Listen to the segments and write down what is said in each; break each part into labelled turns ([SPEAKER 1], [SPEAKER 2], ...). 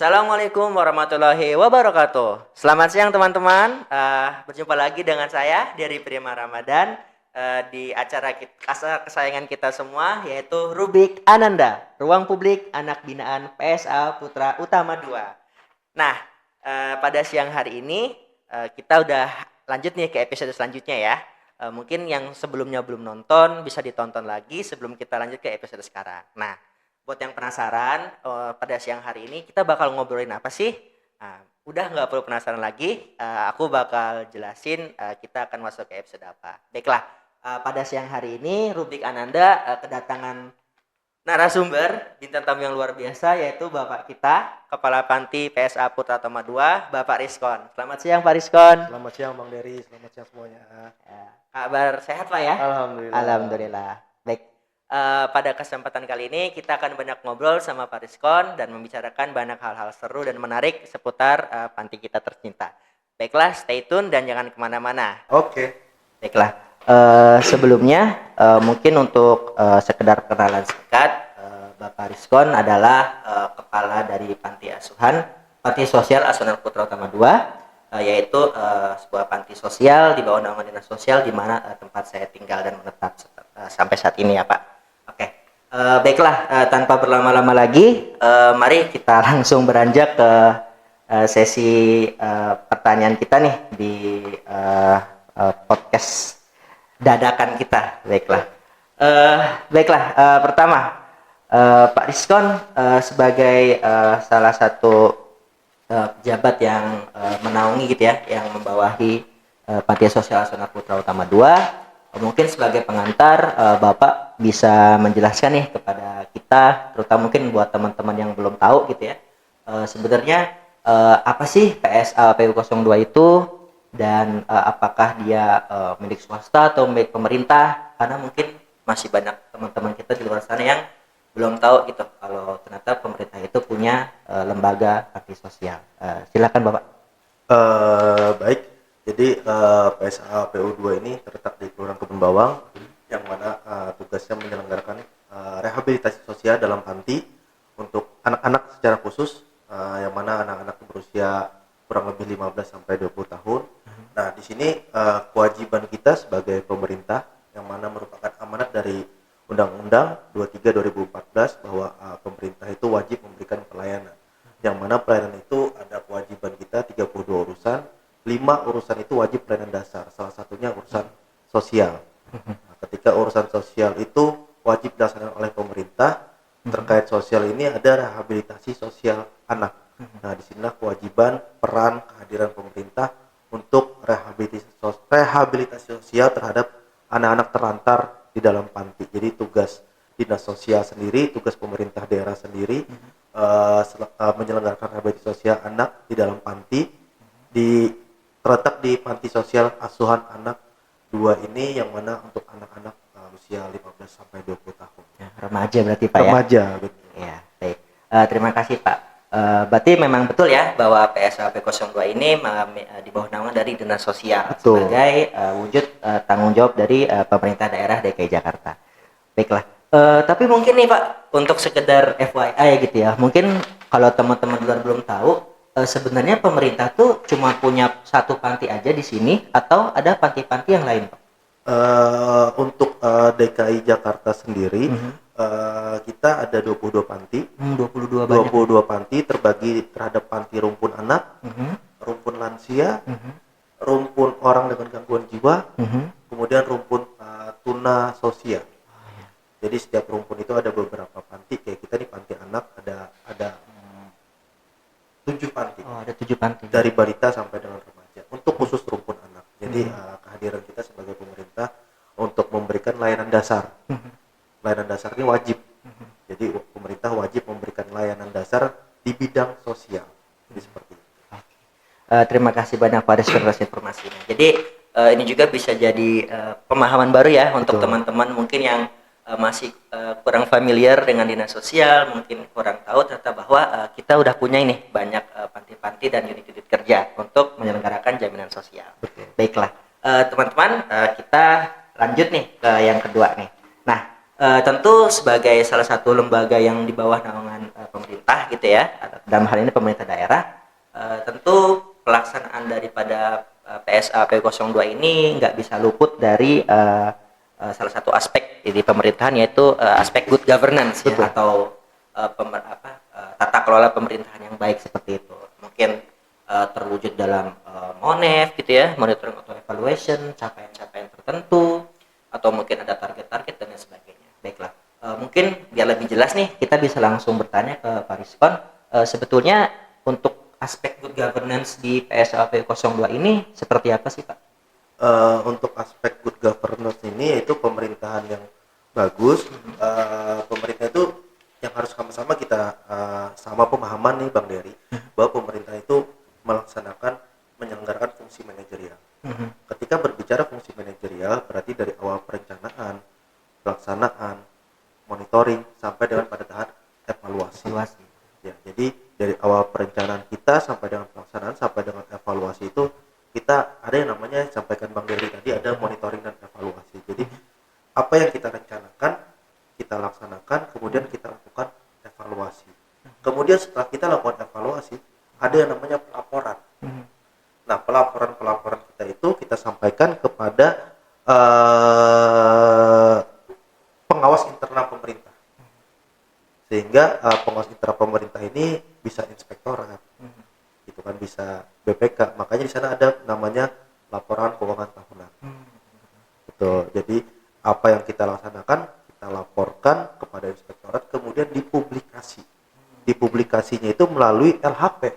[SPEAKER 1] Assalamualaikum warahmatullahi wabarakatuh. Selamat siang teman-teman. Berjumpa lagi dengan saya Dery Prima Ramadan di acara kesayangan kita semua, yaitu Rubik Ananda, Ruang Publik Anak Binaan PSA Putra Utama 2. Nah, pada siang hari ini kita udah lanjut nih ke episode selanjutnya ya. Mungkin yang sebelumnya belum nonton bisa ditonton lagi sebelum kita lanjut ke episode sekarang. Nah, buat yang penasaran, pada siang hari ini kita bakal ngobrolin apa sih? Nah, udah nggak perlu penasaran lagi, aku bakal jelasin kita akan masuk ke episode apa. Baiklah, pada siang hari ini Rubik Ananda kedatangan narasumber bintang tamu yang luar biasa, yaitu Bapak kita, Kepala Panti PSA Putra Utama 2, Bapak Rizkon. Selamat siang Pak Rizkon.
[SPEAKER 2] Selamat siang Bang Dery, selamat siang semuanya.
[SPEAKER 1] Ya, kabar sehat Pak ya?
[SPEAKER 2] Alhamdulillah.
[SPEAKER 1] Alhamdulillah. Baik. Pada kesempatan kali ini kita akan banyak ngobrol sama Pak Rizkon dan membicarakan banyak hal-hal seru dan menarik seputar panti kita tercinta. Baiklah, stay tune dan jangan kemana-mana.
[SPEAKER 2] Oke.
[SPEAKER 1] Baiklah, sebelumnya mungkin untuk sekedar kenalan singkat, Bapak Rizkon adalah kepala dari Panti Asuhan, Panti Sosial Asuhan Putra Utama 2, yaitu sebuah panti sosial di bawah naungan dinas sosial di mana tempat saya tinggal dan menetap sampai saat ini ya Pak. Oke, baiklah, tanpa berlama-lama lagi, mari kita langsung beranjak ke sesi pertanyaan kita nih di podcast dadakan kita. Baiklah, pertama, Pak Rizkon sebagai salah satu pejabat yang menaungi gitu ya, yang membawahi Panti Sosial Asuhan Putra Utama 2. Mungkin sebagai pengantar, Bapak bisa menjelaskan nih kepada kita, terutama mungkin buat teman-teman yang belum tahu gitu ya, sebenarnya apa sih PSA PU02 itu, dan apakah dia milik swasta atau milik pemerintah, karena mungkin masih banyak teman-teman kita di luar sana yang belum tahu gitu kalau ternyata pemerintah itu punya lembaga panti sosial. Silakan Bapak.
[SPEAKER 2] Baik. Jadi PSA PU2 ini terletak di Kelurahan Kebun Bawang, yang mana tugasnya menyelenggarakan rehabilitasi sosial dalam panti untuk anak-anak secara khusus, yang mana anak-anak berusia kurang lebih 15 sampai 20 tahun. Nah, di sini kewajiban kita sebagai pemerintah, yang mana merupakan amanat dari Undang-Undang 23 2014 bahwa pemerintah itu wajib memberikan pelayanan. Yang mana pelayanan itu ada kewajiban kita 32 urusan. 5 urusan itu wajib pelayanan dasar, salah satunya urusan sosial. Nah, ketika urusan sosial itu wajib dilaksanakan oleh pemerintah, terkait sosial ini ada rehabilitasi sosial anak. Nah, disinilah kewajiban, peran, kehadiran pemerintah untuk rehabilitasi sosial terhadap anak-anak terlantar di dalam panti. Jadi tugas dinas sosial sendiri, tugas pemerintah daerah sendiri menyelenggarakan rehabilitasi sosial anak di dalam panti, terletak di Panti Sosial Asuhan Anak 2 ini, yang mana untuk anak-anak usia 15 sampai 20 tahun.
[SPEAKER 1] Ya, remaja berarti Pak ya?
[SPEAKER 2] Remaja, betul.
[SPEAKER 1] Ya, baik. Terima kasih Pak. Berarti memang betul ya bahwa PSA P02 ini di bawah naungan dari Dinas Sosial. Betul. Sebagai wujud tanggung jawab dari pemerintah daerah DKI Jakarta. Baiklah. Tapi mungkin nih Pak, untuk sekedar FYI gitu ya, mungkin kalau teman-teman luar belum tahu, sebenarnya pemerintah tuh cuma punya satu panti aja di sini atau ada panti-panti yang lain Pak?
[SPEAKER 2] Untuk DKI Jakarta sendiri, kita ada 22 panti. 22 panti terbagi terhadap panti rumpun anak, rumpun lansia, rumpun orang dengan gangguan jiwa, kemudian rumpun tuna sosial. Jadi setiap rumpun itu ada beberapa panti. Kayak kita nih panti anak ada 7 panti.
[SPEAKER 1] Oh, ada 7 panti.
[SPEAKER 2] Dari balita sampai dengan remaja. Untuk khusus rumpun anak. Jadi kehadiran kita sebagai pemerintah untuk memberikan layanan dasar. Layanan dasar ini wajib. Jadi pemerintah wajib memberikan layanan dasar di bidang sosial. Jadi seperti itu.
[SPEAKER 1] Terima kasih banyak Pak Rizkon atas informasinya. Jadi ini juga bisa jadi pemahaman baru ya untuk teman-teman mungkin yang masih kurang familiar dengan dinas sosial, mungkin kurang tahu ternyata bahwa kita udah punya ini banyak panti-panti dan unit-unit kerja untuk menyelenggarakan jaminan sosial.
[SPEAKER 2] Betul.
[SPEAKER 1] Baiklah, teman-teman, kita lanjut nih ke yang kedua nih. Nah, tentu sebagai salah satu lembaga yang di bawah naungan pemerintah gitu ya, dalam hal ini pemerintah daerah, tentu pelaksanaan daripada PSA PU02 ini nggak bisa luput dari salah satu aspek di pemerintahan, yaitu aspek good governance ya,
[SPEAKER 2] Betul.
[SPEAKER 1] atau tata kelola pemerintahan yang baik seperti itu. Mungkin terwujud dalam MONEF gitu ya, monitoring atau evaluation capaian-capaian tertentu, atau mungkin ada target-target dan lain sebagainya. Baiklah, mungkin biar lebih jelas nih, kita bisa langsung bertanya ke Pak Rizkon, sebetulnya untuk aspek good governance di PSAP 02 ini seperti apa sih Pak?
[SPEAKER 2] Untuk aspek good governance ini yaitu pemerintahan yang bagus. Pemerintah itu yang harus sama-sama kita sama pemahaman nih Bang Dery, bahwa pemerintah itu melaksanakan menyelenggarakan fungsi manajerial. Ketika berbicara fungsi manajerial berarti dari awal perencanaan, pelaksanaan, monitoring sampai dengan pada tahap evaluasi. Ya, jadi dari awal perencanaan kita sampai dengan pelaksanaan sampai dengan evaluasi itu kita ada yang namanya sampaikan Bang Dery tadi, ada monitoring dan evaluasi. Jadi apa yang kita rencanakan kita laksanakan, kemudian kita lakukan evaluasi. Kemudian setelah kita lakukan evaluasi ada yang namanya pelaporan. Nah, pelaporan kita itu kita sampaikan kepada pengawas internal pemerintah, sehingga pengawas internal pemerintah ini bisa inspektorat, gitu kan, bisa BPK. Makanya di sana ada namanya laporan keuangan tahunan. Betul. Jadi apa yang kita laksanakan kita laporkan kepada inspektorat, kemudian dipublikasi. Dipublikasinya itu melalui LHP,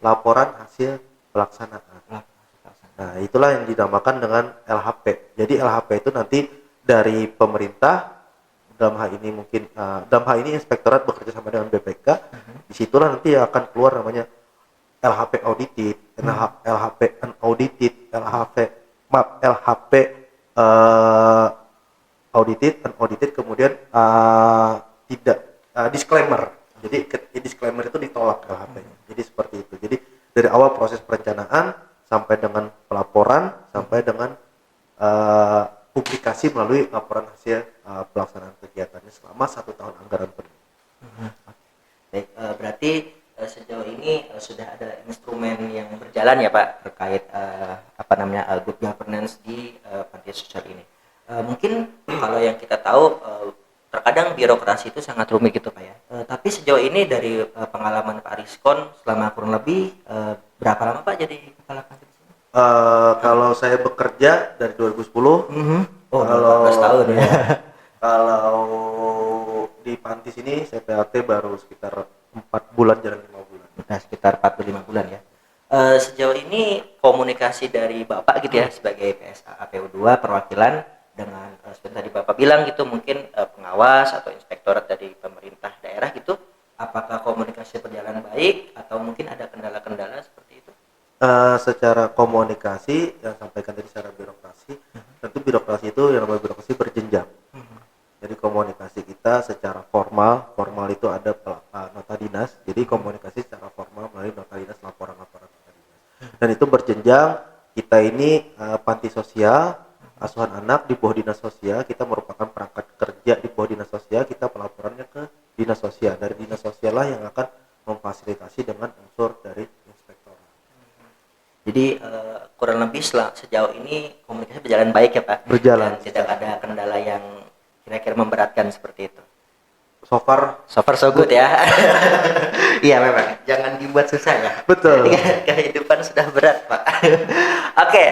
[SPEAKER 2] laporan hasil pelaksanaan. Nah, itulah yang dinamakan dengan LHP. Jadi LHP itu nanti dari pemerintah, dalam hal ini mungkin dalam hal ini inspektorat bekerja sama dengan BPK. Disitulah nanti akan keluar namanya LHP audited, LHP unaudited, LHP audited, unaudited, kemudian tidak disclaimer. Jadi disclaimer itu ditolak LHP-nya. Jadi seperti itu. Jadi dari awal proses perencanaan sampai dengan pelaporan sampai dengan publikasi melalui laporan hasil pelaksanaan kegiatannya selama 1 tahun anggaran penuh.
[SPEAKER 1] Baik, berarti sejauh ini sudah ada instrumen yang berjalan ya Pak terkait good governance di panti sosial ini. Mungkin kalau yang kita tahu terkadang birokrasi itu sangat rumit gitu Pak ya. Tapi sejauh ini dari pengalaman Pak Rizkon selama kurang lebih berapa lama Pak jadi kepala panti?
[SPEAKER 2] Kalau saya bekerja dari 2010.
[SPEAKER 1] Oh,
[SPEAKER 2] kalau
[SPEAKER 1] 14 tahun ya.
[SPEAKER 2] Kalau di panti sini saya PLT baru sekitar 4 bulan, jalan 5 bulan.
[SPEAKER 1] Nah, sekitar 45 bulan ya. Sejauh ini komunikasi dari Bapak gitu ya sebagai PSA APU2 perwakilan dengan seperti tadi Bapak bilang gitu, mungkin pengawas atau inspektorat dari pemerintah daerah gitu, apakah komunikasi berjalan baik atau mungkin ada kendala-kendala seperti itu?
[SPEAKER 2] Secara komunikasi yang sampaikan tadi secara birokrasi, tentu birokrasi itu yang namanya birokrasi berjenjang. Jadi komunikasi kita secara formal itu ada nota dinas. Jadi komunikasi secara formal melalui nota dinas, laporan-laporan nota dinas. Dan itu berjenjang. Kita ini panti sosial, asuhan anak di bawah dinas sosial. Kita merupakan perangkat kerja di bawah dinas sosial. Kita pelaporannya ke dinas sosial. Dari dinas sosial lah yang akan memfasilitasi dengan unsur dari inspektorat.
[SPEAKER 1] Jadi kurang lebih sejauh ini komunikasi berjalan baik ya Pak?
[SPEAKER 2] Berjalan.
[SPEAKER 1] Dan tidak ada kendala yang kira-kira memberatkan seperti itu.
[SPEAKER 2] So far
[SPEAKER 1] So good ya. Iya memang, jangan dibuat susah ya.
[SPEAKER 2] Betul.
[SPEAKER 1] Kehidupan sudah berat Pak. Oke,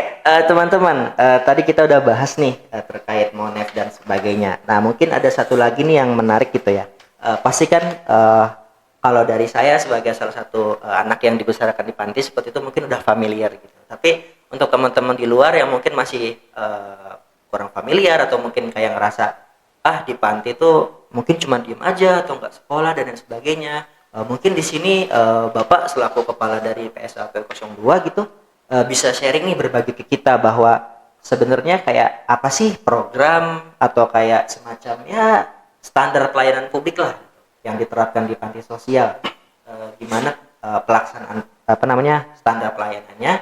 [SPEAKER 1] teman-teman, tadi kita udah bahas nih terkait MONEF dan sebagainya. Nah mungkin ada satu lagi nih yang menarik gitu ya. Pasti kan kalau dari saya sebagai salah satu anak yang dibesarkan di panti seperti itu mungkin udah familiar gitu. Tapi untuk teman-teman di luar yang mungkin masih kurang familiar atau mungkin kayak ngerasa di panti itu mungkin cuma diem aja atau nggak sekolah dan lain sebagainya. Mungkin di sini Bapak selaku kepala dari PSAP 02 gitu bisa sharing nih, berbagi ke kita bahwa sebenarnya kayak apa sih program atau kayak semacam ya standar pelayanan publik lah yang diterapkan di panti sosial. Gimana pelaksanaan standar pelayanannya,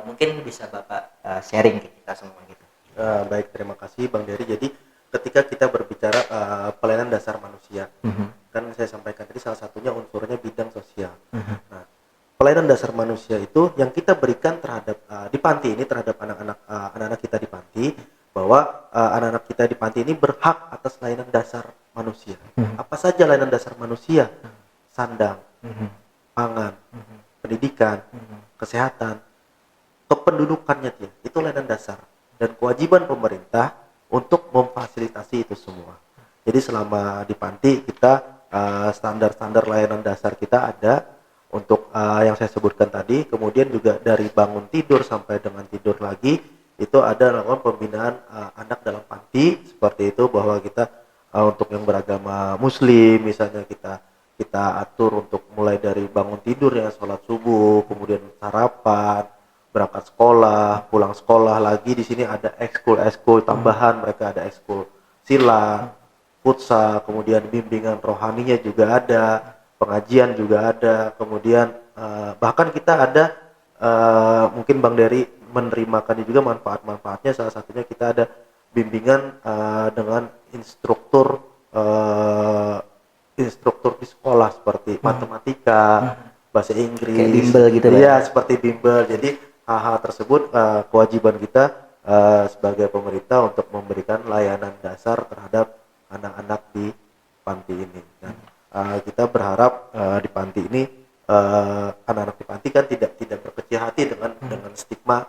[SPEAKER 1] mungkin bisa Bapak sharing ke kita semua gitu.
[SPEAKER 2] Baik, terima kasih Bang Dery. Jadi ketika kita berbicara pelayanan dasar manusia, kan saya sampaikan tadi salah satunya unsurnya bidang sosial. Nah, pelayanan dasar manusia itu yang kita berikan terhadap di panti ini terhadap anak-anak kita di panti, bahwa anak-anak kita di panti ini berhak atas layanan dasar manusia. Apa saja layanan dasar manusia? Sandang, pangan, pendidikan, kesehatan, kependudukannya dia. Itu layanan dasar dan kewajiban pemerintah untuk memfasilitasi itu semua. Jadi selama di panti kita standar-standar layanan dasar kita ada untuk yang saya sebutkan tadi, kemudian juga dari bangun tidur sampai dengan tidur lagi itu ada lakukan pembinaan anak dalam panti seperti itu, bahwa kita untuk yang beragama muslim misalnya kita atur untuk mulai dari bangun tidur ya, sholat subuh, kemudian sarapan, berangkat sekolah, pulang sekolah lagi. Di sini ada ekskul tambahan, mereka ada ekskul silat, futsal, kemudian bimbingan rohaninya juga ada, pengajian juga ada, kemudian bahkan kita ada mungkin Bang Dery menerimakan juga manfaat-manfaatnya. Salah satunya kita ada bimbingan dengan instruktur di sekolah seperti matematika, bahasa Inggris,
[SPEAKER 1] kayak bimbel gitu Pak.
[SPEAKER 2] Iya, seperti bimbel. Jadi hal-hal tersebut kewajiban kita sebagai pemerintah untuk memberikan layanan dasar terhadap anak-anak di panti ini. Dan kita berharap di panti ini anak-anak di panti kan tidak berkecil hati dengan stigma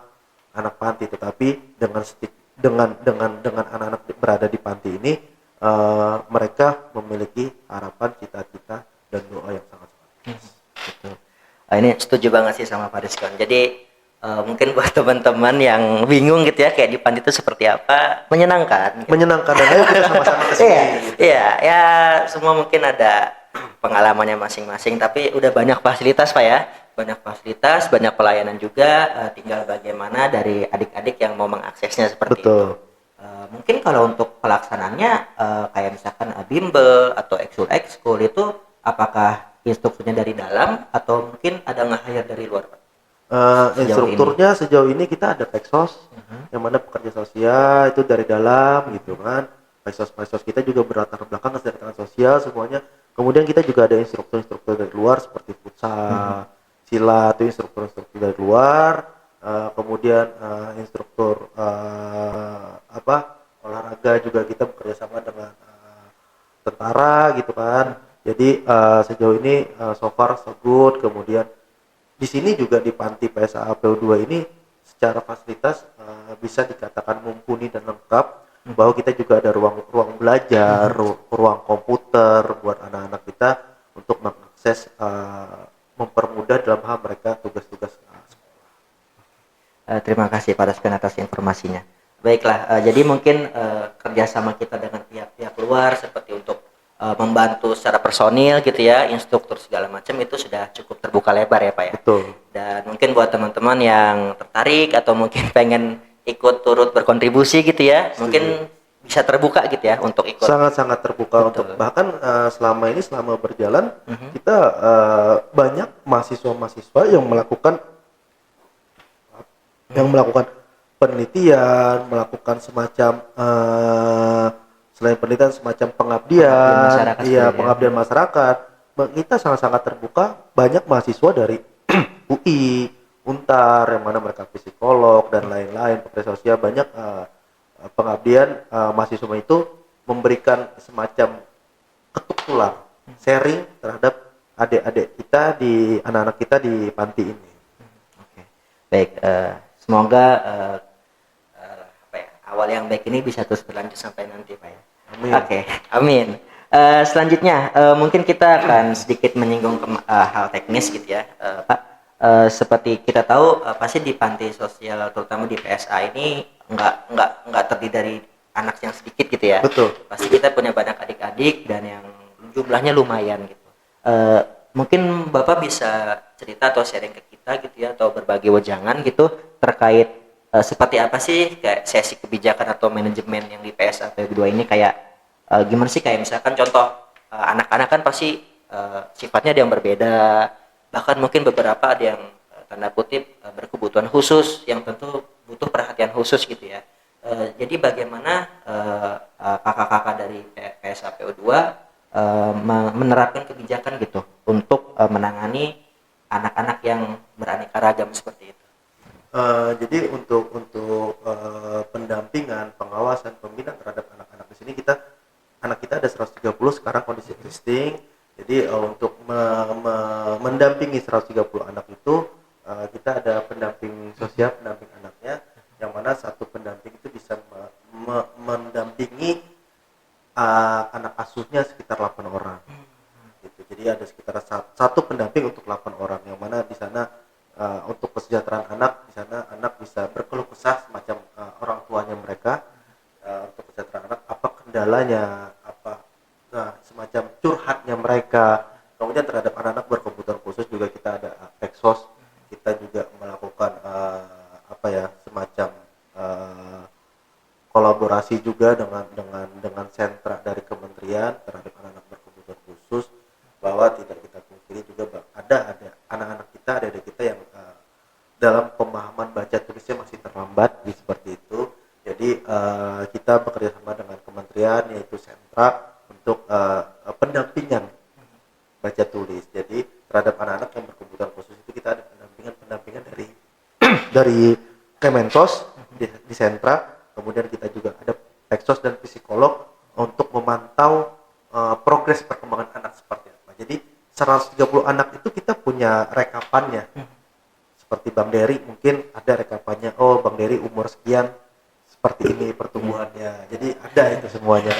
[SPEAKER 2] anak panti, tetapi dengan anak-anak berada di panti ini mereka memiliki harapan, cita-cita dan doa yang sangat
[SPEAKER 1] Betul. Ini setuju banget sih sama Pak Rizkon. Jadi mungkin buat teman-teman yang bingung gitu ya, kayak di panti itu seperti apa, menyenangkan.
[SPEAKER 2] menyenangkan. Dan ayo kita sama-sama ke sini.
[SPEAKER 1] Iya, ya semua mungkin ada pengalamannya masing-masing, tapi udah banyak fasilitas Pak ya, banyak fasilitas, banyak pelayanan juga. Tinggal bagaimana dari adik-adik yang mau mengaksesnya seperti
[SPEAKER 2] Betul.
[SPEAKER 1] itu. Mungkin kalau untuk pelaksanaannya kayak misalkan bimbel atau ekskul itu apakah instrukturnya dari dalam atau mungkin ada nge-hire dari luar Pak?
[SPEAKER 2] Instrukturnya sejauh ini kita ada Peksos, yang mana pekerja sosial itu dari dalam gitu kan. Peksos kita juga berlatar belakang kesejahteraan sosial semuanya. Kemudian kita juga ada instruktur dari luar seperti futsal, silat, itu instruktur dari luar. Kemudian instruktur olahraga juga kita bekerja sama dengan tentara gitu kan. Jadi sejauh ini so far so good. Kemudian di sini juga di panti PSA PU2 ini secara fasilitas bisa dikatakan mumpuni dan lengkap, bahwa kita juga ada ruang belajar, ruang komputer buat anak-anak kita untuk mengakses, mempermudah dalam hal mereka tugas-tugas
[SPEAKER 1] Terima kasih Pak Rizkon atas informasinya. Baiklah, jadi mungkin kerjasama kita dengan pihak-pihak luar seperti untuk membantu secara personil gitu ya, instruktur segala macam itu sudah cukup terbuka lebar ya Pak ya.
[SPEAKER 2] Betul.
[SPEAKER 1] Dan mungkin buat teman-teman yang tertarik atau mungkin pengen ikut turut berkontribusi gitu ya, mungkin bisa terbuka gitu ya untuk ikut.
[SPEAKER 2] Sangat-sangat terbuka.
[SPEAKER 1] Betul.
[SPEAKER 2] Untuk bahkan selama berjalan kita banyak mahasiswa-mahasiswa yang melakukan penelitian, melakukan semacam selain penelitian semacam pengabdian, pengabdian masyarakat. Kita sangat-sangat terbuka. Banyak mahasiswa dari UI, Untar, yang mana mereka psikolog dan lain-lain, pekerja sosial, banyak pengabdian. Mahasiswa itu memberikan semacam ketuk tular, sharing terhadap adik-adik kita, di anak-anak kita di panti ini.
[SPEAKER 1] Oke. Baik, semoga awal yang baik ini bisa terus berlanjut sampai nanti Pak ya.
[SPEAKER 2] Amin.
[SPEAKER 1] Oke, amin. Selanjutnya mungkin kita akan sedikit menyinggung hal teknis gitu ya, Pak. Seperti kita tahu pasti di panti sosial terutama di PSA ini nggak terdiri dari anak yang sedikit gitu ya.
[SPEAKER 2] Betul.
[SPEAKER 1] Pasti kita punya banyak adik-adik dan yang jumlahnya lumayan gitu. Mungkin Bapak bisa cerita atau sharing ke kita gitu ya, atau berbagi wejangan gitu terkait seperti apa sih kayak sesi kebijakan atau manajemen yang di PSA PU2 ini, kayak gimana sih, kayak misalkan contoh anak-anak kan pasti sifatnya ada yang berbeda, bahkan mungkin beberapa ada yang tanda kutip berkebutuhan khusus yang tentu butuh perhatian khusus gitu ya. Jadi bagaimana kakak-kakak dari PSA PU2 menerapkan kebijakan gitu untuk menangani anak-anak yang beraneka ragam seperti itu?
[SPEAKER 2] Jadi untuk pendampingan, pengawasan, pembinaan terhadap anak-anak di sini anak kita ada 130 sekarang kondisi existing. Jadi untuk mendampingi 130 anak itu kita ada pendamping sosial, pendamping anaknya, yang mana satu pendamping itu bisa mendampingi anak asuhnya sekitar 8 orang. Gitu. Jadi ada sekitar satu pendamping untuk 8 orang, yang mana di sana untuk kesejahteraan anak, di sana anak bisa berkeluh kesah semacam orang tuanya mereka, untuk kesejahteraan anak, apa kendalanya, apa semacam curhatnya mereka. Kemudian terhadap anak-anak berkebutuhan khusus juga kita ada Exos, kita juga melakukan semacam kolaborasi juga dengan sentra dari kementerian terhadap anak-anak berkebutuhan khusus, bahwa tidak kita pungkiri juga ada anak-anak kita, ada kita yang dalam pemahaman baca tulisnya masih terlambat seperti itu. Jadi kita bekerja sama dengan kementerian, yaitu sentra, untuk pendampingan baca tulis. Jadi terhadap anak-anak yang berkebutuhan khusus itu kita ada pendampingan dari Kemensos di sentra. Kemudian kita juga ada Peksos dan psikolog untuk memantau progres perkembangan anak seperti apa. Jadi 130 anak itu kita punya rekapannya. Seperti Bang Dery mungkin ada rekapannya, oh Bang Dery umur sekian seperti ini pertumbuhannya. Jadi ada itu semuanya.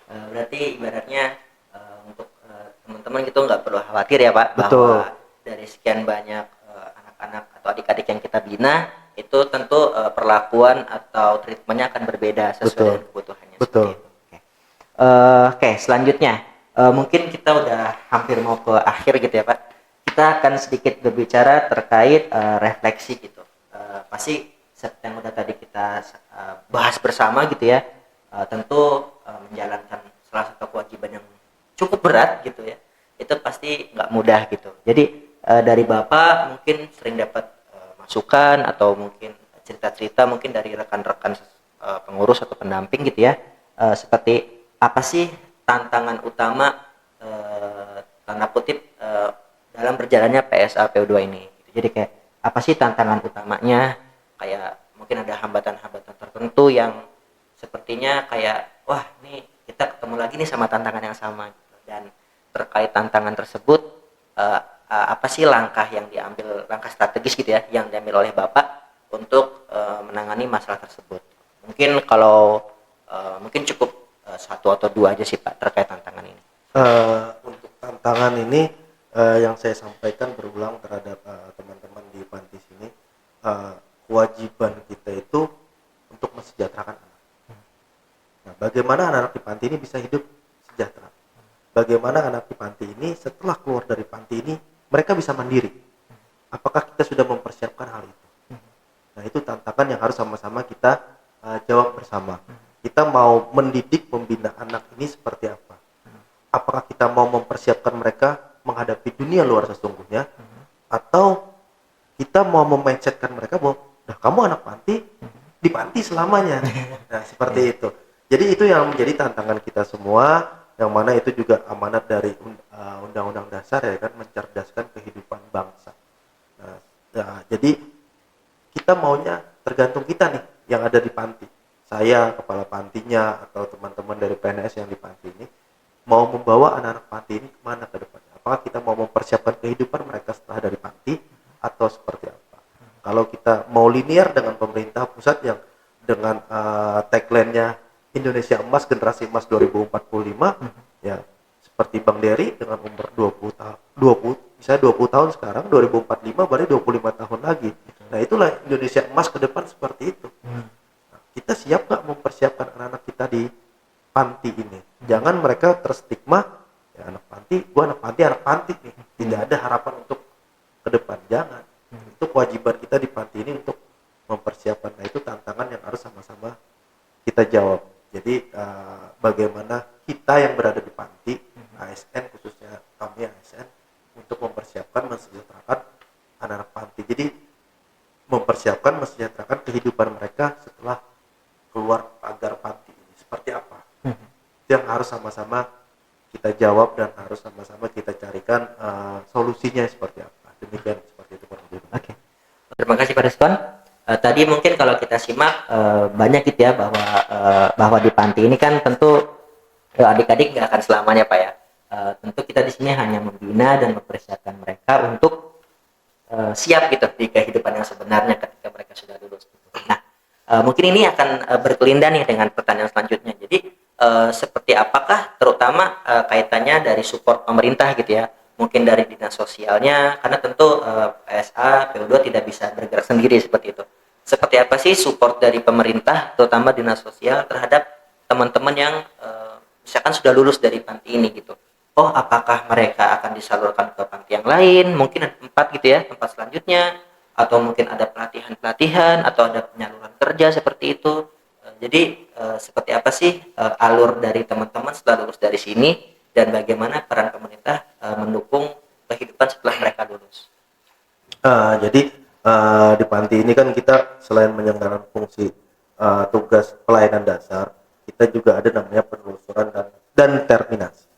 [SPEAKER 1] Berarti ibaratnya untuk teman-teman gitu nggak perlu khawatir ya Pak.
[SPEAKER 2] Betul.
[SPEAKER 1] Bahwa dari sekian banyak anak-anak atau adik-adik yang kita bina, itu tentu perlakuan atau treatmentnya akan berbeda sesuai dengan kebutuhannya.
[SPEAKER 2] Betul.
[SPEAKER 1] Oke, selanjutnya mungkin kita udah hampir mau ke akhir gitu ya Pak. Kita akan sedikit berbicara terkait refleksi gitu. Pasti seperti yang udah tadi kita bahas bersama gitu ya, tentu menjalankan salah satu kewajiban yang cukup berat gitu ya, itu pasti nggak mudah gitu. Jadi dari Bapak mungkin sering dapat masukan atau mungkin cerita-cerita mungkin dari rekan-rekan pengurus atau pendamping gitu ya, seperti apa sih tantangan utama tanda kutip dalam berjalannya PSA PU2 ini gitu. Jadi kayak apa sih tantangan utamanya, kayak mungkin ada hambatan-hambatan tertentu yang sepertinya kayak wah nih kita ketemu lagi nih sama tantangan yang sama gitu. Dan terkait tantangan tersebut apa sih langkah yang diambil, langkah strategis gitu ya yang diambil oleh Bapak untuk menangani masalah tersebut. Mungkin kalau mungkin cukup satu atau dua aja sih Pak terkait tantangan ini.
[SPEAKER 2] Untuk tantangan ini yang saya sampaikan berulang terhadap teman-teman di panti sini, kewajiban kita itu untuk mensejahterakan anak. Nah, bagaimana anak-anak di panti ini bisa hidup sejahtera? Bagaimana anak di panti ini setelah keluar dari panti ini mereka bisa mandiri? Apakah kita sudah mempersiapkan hal itu? Nah, itu tantangan yang harus sama-sama kita jawab bersama. Kita mau mendidik, membina anak ini seperti apa? Apakah kita mau mempersiapkan mereka menghadapi dunia luar sesungguhnya, atau kita mau memindsetkan mereka bahwa kamu anak panti, di panti selamanya. Nah, seperti itu. Jadi itu yang menjadi tantangan kita semua, yang mana itu juga amanat dari Undang-Undang Dasar ya kan, mencerdaskan kehidupan bangsa. Nah, jadi kita maunya tergantung kita nih yang ada di panti. Saya, kepala pantinya, atau teman-teman dari PNS yang di panti ini mau membawa anak-anak panti ini kemana ke depannya. Apakah kita mau mempersiapkan kehidupan mereka setelah dari panti, atau seperti apa? Kalau kita mau linear dengan pemerintah pusat yang dengan tagline-nya Indonesia Emas, Generasi Emas 2045, ya seperti Bang Dery dengan umur 20 tahun, 20 tahun sekarang, 2045 berarti 25 tahun lagi. Nah, itulah Indonesia Emas ke depan seperti itu. Nah, kita siap nggak mempersiapkan anak-anak kita di panti ini? Jangan mereka terstigma, ya anak panti, gua anak panti nih. Tidak ada harapan untuk ke depan. Jangan. Itu kewajiban kita di panti ini untuk mempersiapkan. Nah, itu tantangan yang harus sama-sama kita jawab. Jadi bagaimana kita yang berada di panti, ASN khususnya kami ASN, untuk mempersiapkan mensejahterakan anak-anak panti. Jadi mempersiapkan mensejahterakan kehidupan mereka setelah keluar pagar panti ini seperti apa. Yang harus sama-sama kita jawab dan harus sama-sama kita carikan solusinya seperti apa. Demikian seperti itu Pak Rudi.
[SPEAKER 1] Oke. Terima kasih Pak Rizwan. Tadi mungkin kalau kita simak banyak gitu ya bahwa di panti ini kan tentu adik-adik nggak akan selamanya Pak ya. Tentu kita di sini hanya membina dan mempersiapkan mereka untuk siap gitu di kehidupan yang sebenarnya ketika mereka sudah lulus. Nah, mungkin ini akan berkelindan nih dengan pertanyaan selanjutnya. Jadi seperti apakah terutama kaitannya dari support pemerintah gitu ya, mungkin dari dinas sosialnya, karena tentu PSA PU2 tidak bisa bergerak sendiri seperti itu. Seperti apa sih support dari pemerintah terutama dinas sosial terhadap teman-teman yang misalkan sudah lulus dari panti ini gitu? Oh, apakah mereka akan disalurkan ke panti yang lain, mungkin ada tempat gitu ya, tempat selanjutnya, atau mungkin ada pelatihan-pelatihan atau ada penyaluran kerja seperti itu. Jadi seperti apa sih alur dari teman-teman setelah lulus dari sini, dan bagaimana peran pemerintah mendukung kehidupan setelah mereka lulus?
[SPEAKER 2] Jadi di panti ini kan kita selain menyelenggarakan fungsi tugas pelayanan dasar, kita juga ada namanya penelusuran dan terminasi.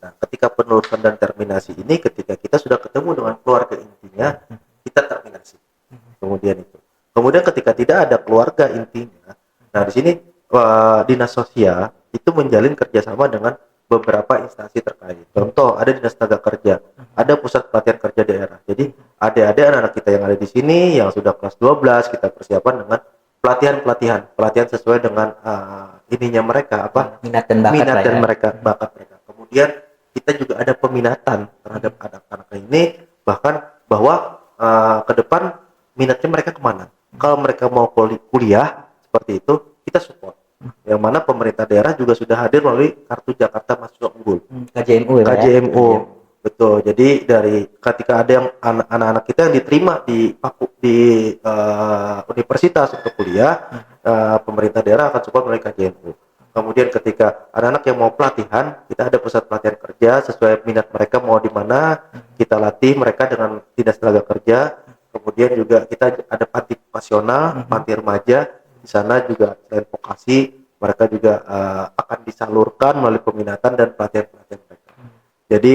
[SPEAKER 2] Nah, ketika penelusuran dan terminasi ini, ketika kita sudah ketemu dengan keluarga intinya, kita terminasi. Kemudian ketika tidak ada keluarga intinya, nah di sini dinas sosial itu menjalin kerjasama dengan beberapa instansi terkait. Contoh, ada dinas tenaga kerja, ada pusat pelatihan kerja daerah. Jadi adik-adik anak-anak kita yang ada di sini yang sudah kelas 12, kita persiapan dengan pelatihan sesuai dengan ininya mereka
[SPEAKER 1] Minat dan bakat
[SPEAKER 2] bakat mereka. Kemudian kita juga ada peminatan terhadap anak-anak ini, bahkan bahwa ke depan minatnya mereka kemana. Kalau mereka mau kuliah seperti itu, kita support. Yang mana pemerintah daerah juga sudah hadir melalui kartu Jakarta Mahasiswa Unggul,
[SPEAKER 1] KJMU ya,
[SPEAKER 2] KJMU. Betul. Jadi dari ketika ada yang anak-anak kita yang diterima di universitas untuk kuliah, pemerintah daerah akan support melalui KJMU. Kemudian ketika anak-anak yang mau pelatihan, kita ada pusat pelatihan kerja sesuai minat mereka mau di mana, kita latih mereka dengan dinas tenaga kerja. Kemudian juga kita ada panti vokasional, panti remaja. Di sana juga selain vokasi, mereka juga akan disalurkan melalui peminatan dan pelatihan-pelatihan mereka. Jadi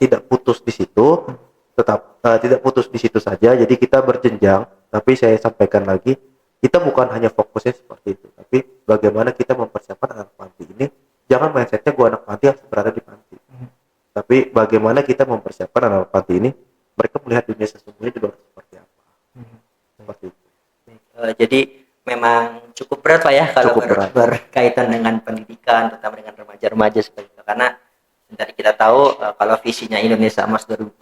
[SPEAKER 2] tidak putus di situ, tidak putus di situ saja. Jadi kita berjenjang. Tapi saya sampaikan lagi, kita bukan hanya fokusnya seperti itu, tapi bagaimana kita mempersiapkan anak panti ini. Jangan mindsetnya gue anak panti harus berada di panti, tapi bagaimana kita mempersiapkan anak panti ini, mereka melihat dunia sesungguhnya di luar seperti apa. Seperti itu.
[SPEAKER 1] Jadi memang cukup berat Pak ya kalau berkaitan dengan pendidikan, terutama dengan remaja-remaja seperti itu. Karena dari kita tahu kalau visinya Indonesia Emas 2045,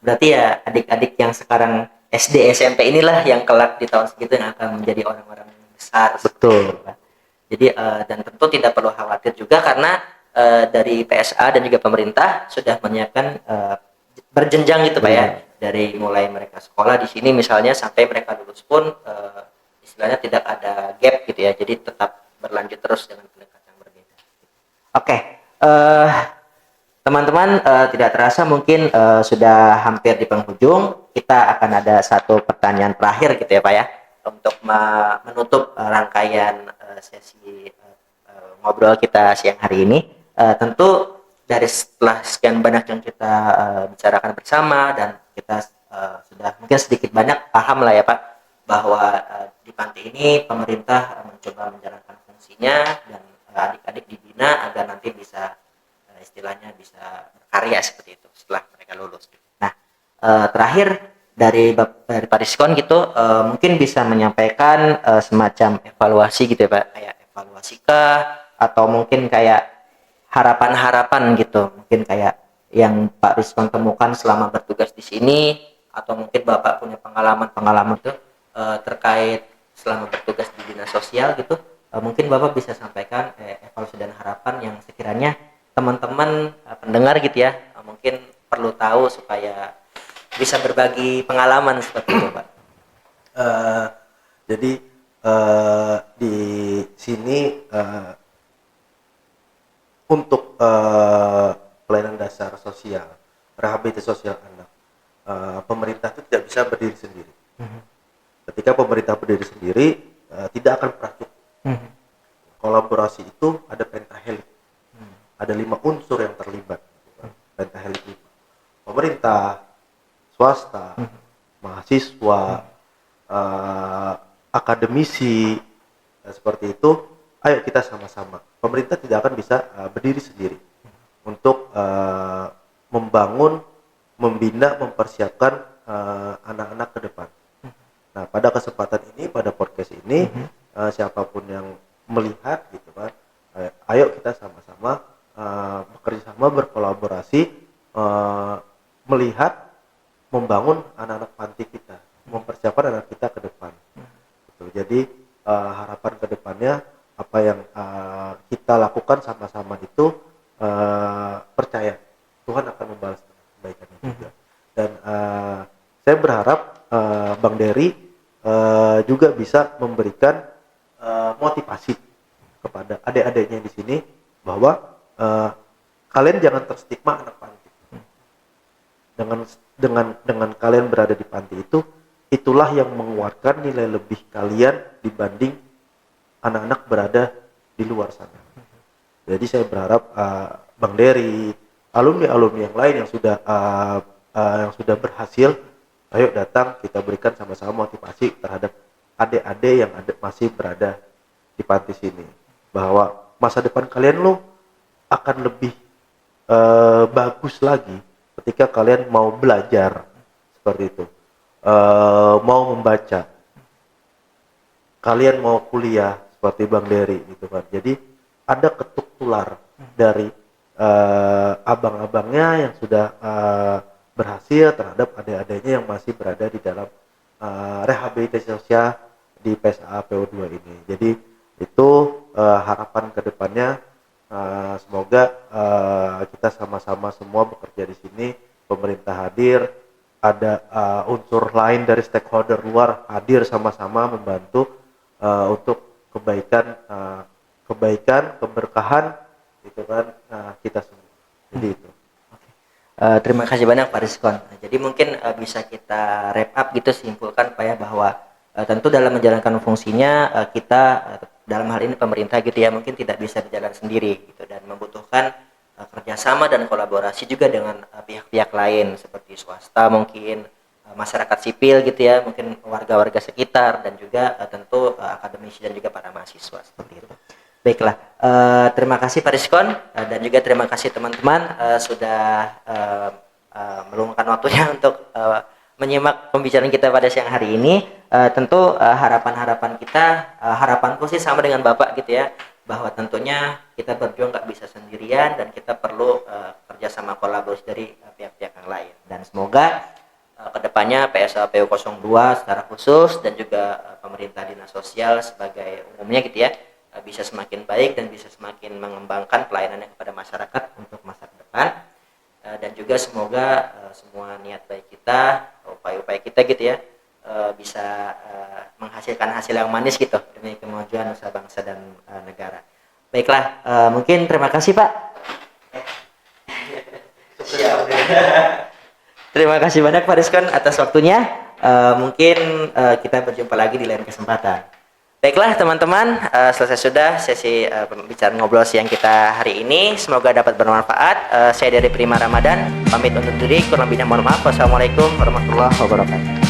[SPEAKER 1] berarti ya adik-adik yang sekarang SD SMP inilah yang kelak di tahun segitu yang akan menjadi orang-orang besar.
[SPEAKER 2] Betul.
[SPEAKER 1] Jadi dan tentu tidak perlu khawatir juga karena dari PSA dan juga pemerintah sudah menyiapkan berjenjang gitu Pak ya, dari mulai mereka sekolah di sini misalnya sampai mereka lulus pun istilahnya tidak ada gap gitu ya, jadi tetap berlanjut terus dengan pendekatan yang berbeda. Oke, teman-teman, tidak terasa mungkin sudah hampir di penghujung. Kita akan ada satu pertanyaan terakhir gitu ya Pak ya, untuk menutup rangkaian sesi ngobrol kita siang hari ini. Tentu dari setelah sekian banyak yang kita bicarakan bersama, dan kita sudah mungkin sedikit banyak paham lah ya Pak, bahwa di panti ini pemerintah mencoba menjalankan fungsinya dan adik-adik dibina agar nanti bisa istilahnya bisa berkarya seperti itu setelah mereka lulus. Nah, terakhir dari Pak Rizkon gitu, mungkin bisa menyampaikan semacam evaluasi gitu ya Pak, kayak evaluasikah atau mungkin kayak harapan-harapan gitu, mungkin kayak yang Pak Rizkon temukan selama bertugas di sini, atau mungkin Bapak punya pengalaman-pengalaman tuh terkait selama bertugas di dinas sosial gitu, mungkin Bapak bisa sampaikan evaluasi dan harapan yang sekiranya teman-teman pendengar gitu ya mungkin perlu tahu supaya bisa berbagi pengalaman seperti itu Pak.
[SPEAKER 2] Jadi di sini untuk pelayanan dasar sosial, rehabilitasi sosial anak, pemerintah itu tidak bisa berdiri sendiri. Ketika pemerintah berdiri sendiri, tidak akan pernah cukup. Kolaborasi itu ada pentahelix. ada 5 unsur yang terlibat pentahelix 5. Pemerintah, swasta, mahasiswa, akademisi, seperti itu. Ayo kita sama-sama. Pemerintah tidak akan bisa berdiri sendiri untuk membangun, membina, mempersiapkan anak-anak ke depan. Nah, pada kesempatan ini, pada podcast ini, siapapun yang melihat gitu kan, ayo kita sama-sama bekerja sama, berkolaborasi, melihat, membangun anak-anak panti kita, mempersiapkan anak kita ke depan. Gitu. Jadi harapan ke depannya apa yang kita lakukan sama-sama itu, percaya Tuhan akan membalas kebaikannya juga. Dan saya berharap Bang Dery juga bisa memberikan motivasi kepada adik-adiknya di sini bahwa kalian jangan terstigma anak panti. Dengan kalian berada di panti itu, itulah yang menguatkan nilai lebih kalian dibanding anak-anak berada di luar sana. Jadi saya berharap Bang Dery, alumni-alumni yang lain yang sudah berhasil, ayo datang, kita berikan sama-sama motivasi terhadap adik-adik yang masih berada di panti sini, bahwa masa depan kalian akan lebih bagus lagi ketika kalian mau belajar seperti itu, mau membaca, kalian mau kuliah seperti Bang Dery gitu kan. Jadi ada ketuk tular dari abang-abangnya yang sudah berhasil terhadap adik-adiknya yang masih berada di dalam rehabilitasi sosial di PSA PO2 ini. Jadi itu harapan kedepannya. Semoga kita sama-sama semua bekerja di sini, pemerintah hadir, ada unsur lain dari stakeholder luar hadir sama-sama membantu untuk kebaikan, keberkahan gitu kan, kita semua. Jadi itu.
[SPEAKER 1] Terima kasih banyak Pak Rizkon. Jadi mungkin bisa kita wrap up gitu, simpulkan Pak ya, bahwa tentu dalam menjalankan fungsinya kita dalam hal ini pemerintah gitu ya, mungkin tidak bisa berjalan sendiri gitu, dan membutuhkan kerjasama dan kolaborasi juga dengan pihak-pihak lain seperti swasta, mungkin masyarakat sipil gitu ya, mungkin warga-warga sekitar, dan juga tentu akademisi dan juga para mahasiswa seperti itu. Baiklah, terima kasih Pak Rizkon, dan juga terima kasih teman-teman sudah meluangkan waktunya untuk menyimak pembicaraan kita pada siang hari ini. Tentu harapan-harapan kita, harapanku sih sama dengan Bapak gitu ya, bahwa tentunya kita berjuang nggak bisa sendirian, dan kita perlu kerjasama kolaborasi dari pihak-pihak yang lain. Dan semoga kedepannya PSA PU 02 secara khusus, dan juga pemerintah dinas sosial sebagai umumnya gitu ya, bisa semakin baik dan bisa semakin mengembangkan pelayanannya kepada masyarakat untuk masa depan. Dan juga semoga semua niat baik kita, upaya-upaya kita gitu ya, bisa menghasilkan hasil yang manis gitu demi kemajuan nusa bangsa dan negara. Baiklah, mungkin terima kasih Pak. Terima kasih banyak Pak Rizkon atas waktunya. Mungkin kita berjumpa lagi di lain kesempatan. Baiklah teman-teman, selesai sudah sesi pembicaraan ngobrol siang kita hari ini. Semoga dapat bermanfaat. Saya dari Prima Ramadan, pamit undur diri. Kurang lebihnya mohon maaf. Wassalamualaikum warahmatullahi wabarakatuh.